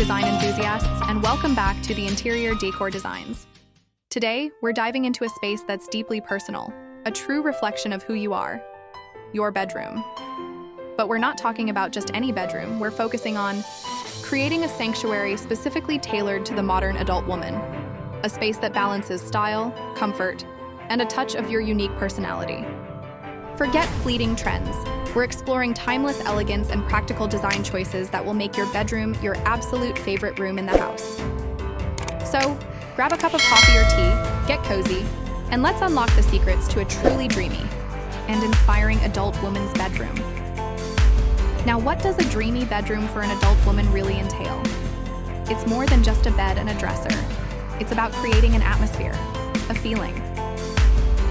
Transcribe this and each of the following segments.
design enthusiasts, and welcome back to the Interior Decor Designs. Today, we're diving into a space that's deeply personal, a true reflection of who you are, your bedroom. But we're not talking about just any bedroom, we're focusing on creating a sanctuary specifically tailored to the modern adult woman, a space that balances style, comfort, and a touch of your unique personality. Forget fleeting trends. We're exploring timeless elegance and practical design choices that will make your bedroom your absolute favorite room in the house. So, grab a cup of coffee or tea, get cozy, and let's unlock the secrets to a truly dreamy and inspiring adult woman's bedroom. Now, what does a dreamy bedroom for an adult woman really entail? It's more than just a bed and a dresser. It's about creating an atmosphere, a feeling.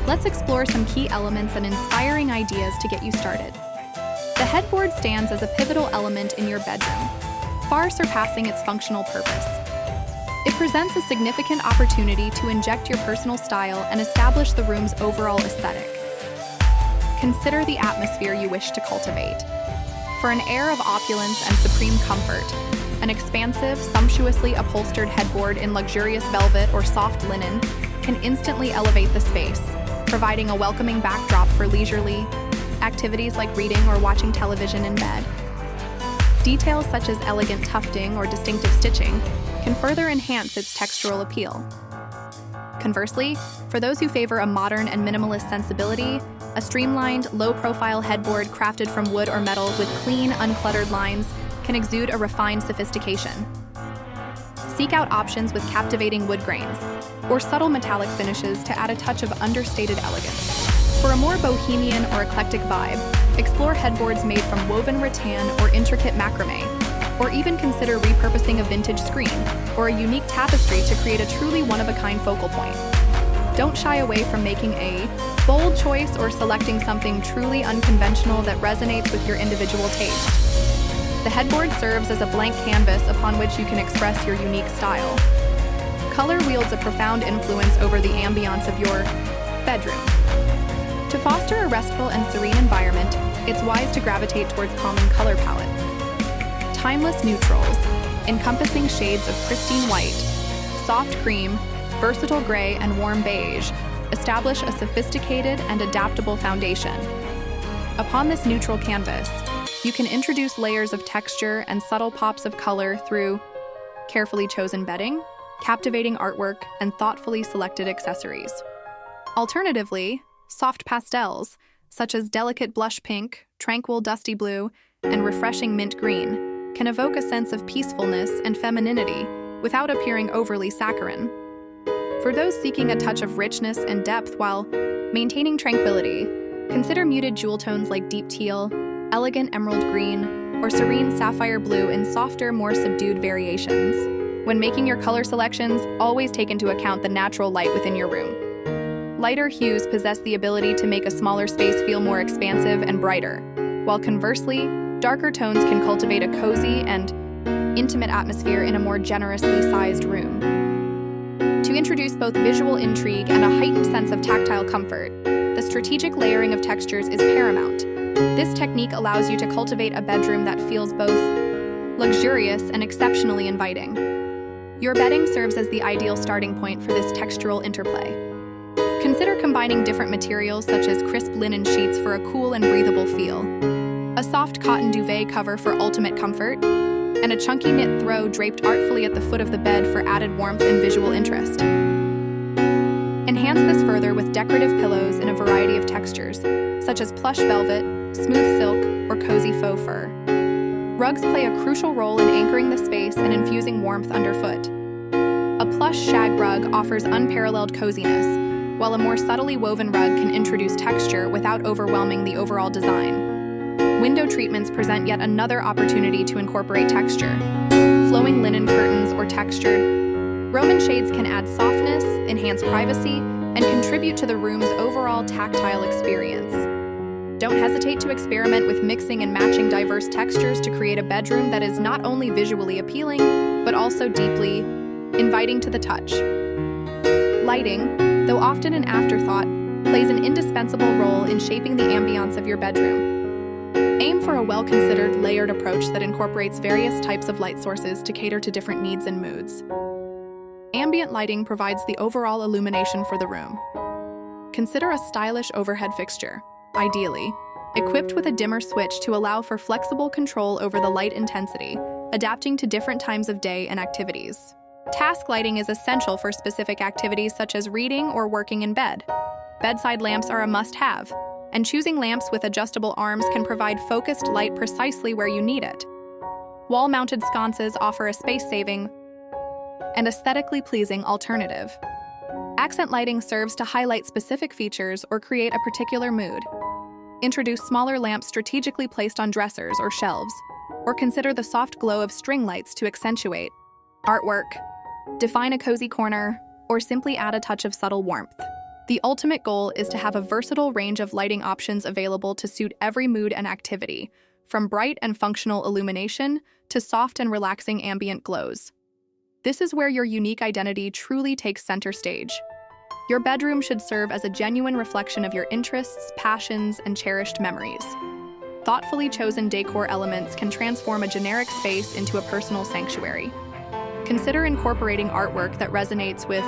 Let's explore some key elements and inspiring ideas to get you started. The headboard stands as a pivotal element in your bedroom, far surpassing its functional purpose. It presents a significant opportunity to inject your personal style and establish the room's overall aesthetic. Consider the atmosphere you wish to cultivate. For an air of opulence and supreme comfort, an expansive, sumptuously upholstered headboard in luxurious velvet or soft linen can instantly elevate the space, providing a welcoming backdrop for leisurely activities like reading or watching television in bed. Details such as elegant tufting or distinctive stitching can further enhance its textural appeal. Conversely, for those who favor a modern and minimalist sensibility, a streamlined, low-profile headboard crafted from wood or metal with clean, uncluttered lines can exude a refined sophistication. Seek out options with captivating wood grains or subtle metallic finishes to add a touch of understated elegance. For a more bohemian or eclectic vibe, explore headboards made from woven rattan or intricate macrame, or even consider repurposing a vintage screen or a unique tapestry to create a truly one-of-a-kind focal point. Don't shy away from making a bold choice or selecting something truly unconventional that resonates with your individual taste. The headboard serves as a blank canvas upon which you can express your unique style. Color wields a profound influence over the ambiance of your bedroom. To foster a restful and serene environment, it's wise to gravitate towards common color palettes. Timeless neutrals, encompassing shades of pristine white, soft cream, versatile gray, and warm beige, establish a sophisticated and adaptable foundation. Upon this neutral canvas, you can introduce layers of texture and subtle pops of color through carefully chosen bedding, captivating artwork, and thoughtfully selected accessories. Alternatively, soft pastels, such as delicate blush pink, tranquil dusty blue, and refreshing mint green, can evoke a sense of peacefulness and femininity without appearing overly saccharine. For those seeking a touch of richness and depth while maintaining tranquility, consider muted jewel tones like deep teal, elegant emerald green, or serene sapphire blue in softer, more subdued variations. When making your color selections, always take into account the natural light within your room. Lighter hues possess the ability to make a smaller space feel more expansive and brighter, while conversely, darker tones can cultivate a cozy and intimate atmosphere in a more generously sized room. To introduce both visual intrigue and a heightened sense of tactile comfort, the strategic layering of textures is paramount. This technique allows you to cultivate a bedroom that feels both luxurious and exceptionally inviting. Your bedding serves as the ideal starting point for this textural interplay. Consider combining different materials such as crisp linen sheets for a cool and breathable feel, a soft cotton duvet cover for ultimate comfort, and a chunky knit throw draped artfully at the foot of the bed for added warmth and visual interest. Enhance this further with decorative pillows in a variety of textures, such as plush velvet, smooth silk, or cozy faux fur. Rugs play a crucial role in anchoring the space and infusing warmth underfoot. A plush shag rug offers unparalleled coziness, while a more subtly woven rug can introduce texture without overwhelming the overall design. Window treatments present yet another opportunity to incorporate texture. Flowing linen curtains or textured Roman shades can add softness, enhance privacy, and contribute to the room's overall tactile experience. Don't hesitate to experiment with mixing and matching diverse textures to create a bedroom that is not only visually appealing, but also deeply inviting to the touch. Lighting, though often an afterthought, plays an indispensable role in shaping the ambiance of your bedroom. Aim for a well-considered, layered approach that incorporates various types of light sources to cater to different needs and moods. Ambient lighting provides the overall illumination for the room. Consider a stylish overhead fixture, ideally equipped with a dimmer switch to allow for flexible control over the light intensity, adapting to different times of day and activities. Task lighting is essential for specific activities such as reading or working in bed. Bedside lamps are a must-have, and choosing lamps with adjustable arms can provide focused light precisely where you need it. Wall-mounted sconces offer a space-saving and aesthetically pleasing alternative. Accent lighting serves to highlight specific features or create a particular mood. Introduce smaller lamps strategically placed on dressers or shelves, or consider the soft glow of string lights to accentuate artwork, define a cozy corner, or simply add a touch of subtle warmth. The ultimate goal is to have a versatile range of lighting options available to suit every mood and activity, from bright and functional illumination to soft and relaxing ambient glows. This is where your unique identity truly takes center stage. Your bedroom should serve as a genuine reflection of your interests, passions, and cherished memories. Thoughtfully chosen decor elements can transform a generic space into a personal sanctuary. Consider incorporating artwork that resonates with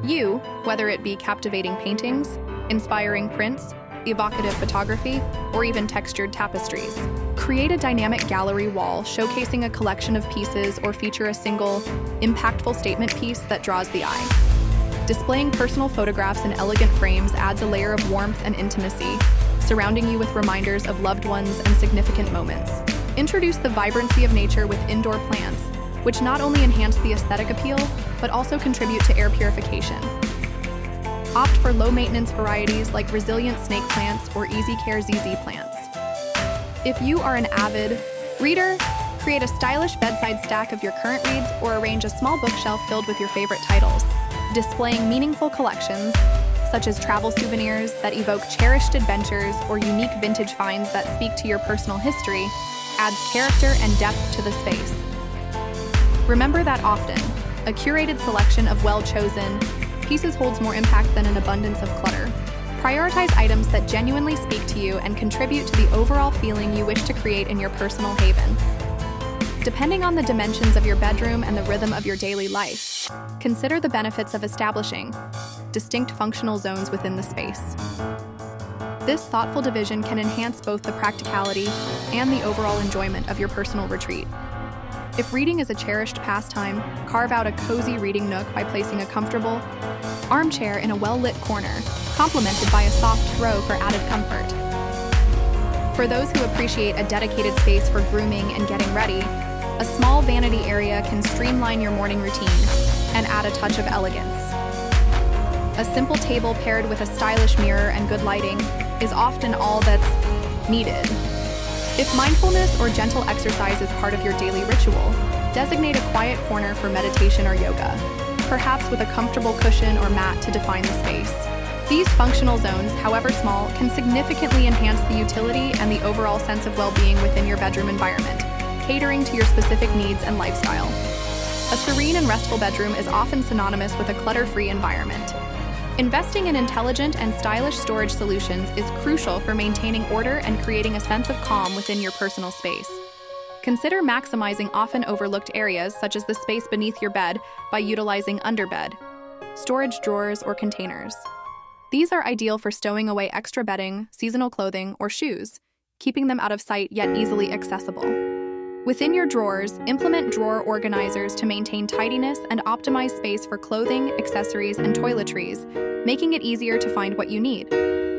you, whether it be captivating paintings, inspiring prints, evocative photography, or even textured tapestries. Create a dynamic gallery wall showcasing a collection of pieces or feature a single, impactful statement piece that draws the eye. Displaying personal photographs in elegant frames adds a layer of warmth and intimacy, surrounding you with reminders of loved ones and significant moments. Introduce the vibrancy of nature with indoor plants, which not only enhance the aesthetic appeal, but also contribute to air purification. Opt for low-maintenance varieties like resilient snake plants or easy care ZZ plants. If you are an avid reader, create a stylish bedside stack of your current reads or arrange a small bookshelf filled with your favorite titles. Displaying meaningful collections, such as travel souvenirs that evoke cherished adventures or unique vintage finds that speak to your personal history, adds character and depth to the space. Remember that often, a curated selection of well-chosen pieces holds more impact than an abundance of clutter. Prioritize items that genuinely speak to you and contribute to the overall feeling you wish to create in your personal haven. Depending on the dimensions of your bedroom and the rhythm of your daily life, consider the benefits of establishing distinct functional zones within the space. This thoughtful division can enhance both the practicality and the overall enjoyment of your personal retreat. If reading is a cherished pastime, carve out a cozy reading nook by placing a comfortable armchair in a well-lit corner, complemented by a soft throw for added comfort. For those who appreciate a dedicated space for grooming and getting ready, a small vanity area can streamline your morning routine and add a touch of elegance. A simple table paired with a stylish mirror and good lighting is often all that's needed. If mindfulness or gentle exercise is part of your daily ritual, designate a quiet corner for meditation or yoga, perhaps with a comfortable cushion or mat to define the space. These functional zones, however small, can significantly enhance the utility and the overall sense of well-being within your bedroom environment, catering to your specific needs and lifestyle. A serene and restful bedroom is often synonymous with a clutter-free environment. Investing in intelligent and stylish storage solutions is crucial for maintaining order and creating a sense of calm within your personal space. Consider maximizing often overlooked areas such as the space beneath your bed by utilizing underbed, storage drawers, or containers. These are ideal for stowing away extra bedding, seasonal clothing, or shoes, keeping them out of sight yet easily accessible. Within your drawers, implement drawer organizers to maintain tidiness and optimize space for clothing, accessories, and toiletries, making it easier to find what you need.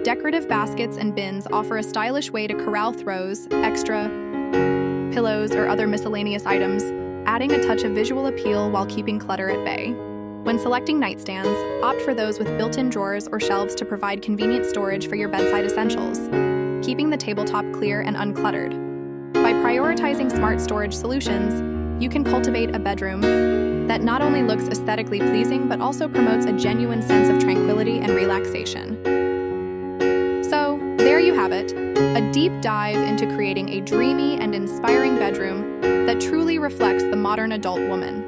Decorative baskets and bins offer a stylish way to corral throws, extra pillows, or other miscellaneous items, adding a touch of visual appeal while keeping clutter at bay. When selecting nightstands, opt for those with built-in drawers or shelves to provide convenient storage for your bedside essentials, keeping the tabletop clear and uncluttered. By prioritizing smart storage solutions, you can cultivate a bedroom that not only looks aesthetically pleasing but also promotes a genuine sense of tranquility and relaxation. So, there you have it, a deep dive into creating a dreamy and inspiring bedroom that truly reflects the modern adult woman.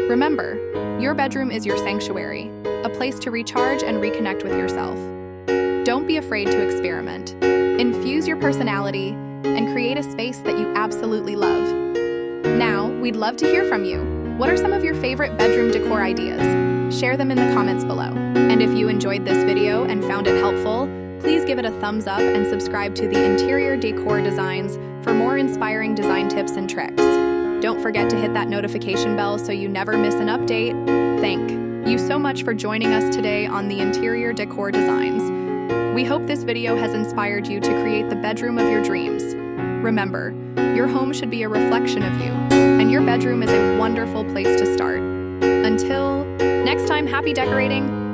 Remember, your bedroom is your sanctuary, a place to recharge and reconnect with yourself. Don't be afraid to experiment. Infuse your personality and create a space that you absolutely love. Now, we'd love to hear from you. What are some of your favorite bedroom decor ideas? Share them in the comments below. And if you enjoyed this video and found it helpful, please give it a thumbs up and subscribe to the Interior Decor Designs for more inspiring design tips and tricks. Don't forget to hit that notification bell so you never miss an update. Thank you so much for joining us today on the Interior Decor Designs. We hope this video has inspired you to create the bedroom of your dreams. Remember, your home should be a reflection of you, and your bedroom is a wonderful place to start. Until next time, happy decorating!